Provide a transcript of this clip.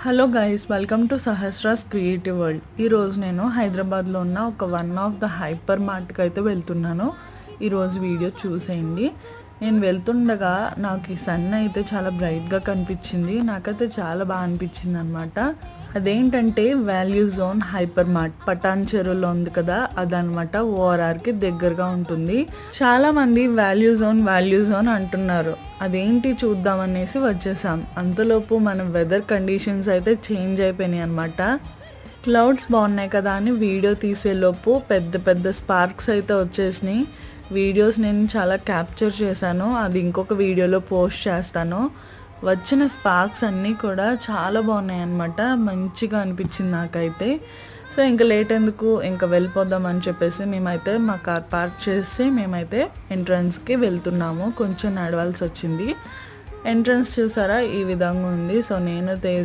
Hello guys, welcome to Sahasra's creative world. ఈరోజు నేను హైదరాబాద్లో ఉన్న ఒక వన్ ఆఫ్ ద హైపర్ మార్ట్కి అయితే వెళ్తున్నాను. ఈరోజు వీడియో చూసేయండి. నేను వెళ్తుండగా నాకు ఈ సన్ అయితే చాలా బ్రైట్గా కనిపించింది. నాకైతే చాలా బాగా అనిపించింది అనమాట. అదేంటంటే వాల్యూ జోన్ హైపర్ మార్ట్ పటాన్ చెరువులో ఉంది కదా, అదనమాట. ఓఆర్ఆర్కి దగ్గరగా ఉంటుంది. చాలా మంది వాల్యూ జోన్ అంటున్నారు. అదేంటి చూద్దామనేసి వచ్చేసాం. అంతలోపు మన వెదర్ కండిషన్స్ అయితే చేంజ్ అయిపోయినాయి అనమాట. క్లౌడ్స్ బాగున్నాయి కదా అని వీడియో తీసేలోపు పెద్ద పెద్ద స్పార్క్స్ అయితే వచ్చేసినాయి. వీడియోస్ నేను చాలా క్యాప్చర్ చేశాను, అది ఇంకొక వీడియోలో పోస్ట్ చేస్తాను. వచ్చిన స్పార్క్స్ అన్నీ కూడా చాలా బాగున్నాయి అన్నమాట. మంచిగా అనిపించింది నాకైతే. సో ఇంకా లేట్ ఎందుకు, ఇంకా వెళ్ళిపోదాం అని చెప్పేసి మేమైతే మా కార్ పార్క్ చేసి మేమైతే ఎంట్రన్స్కి వెళ్తున్నాము. కొంచెం నడవాల్సి వచ్చింది. ఎంట్రన్స్ చూసారా, ఈ విధంగా ఉంది. సో నేను తేజ్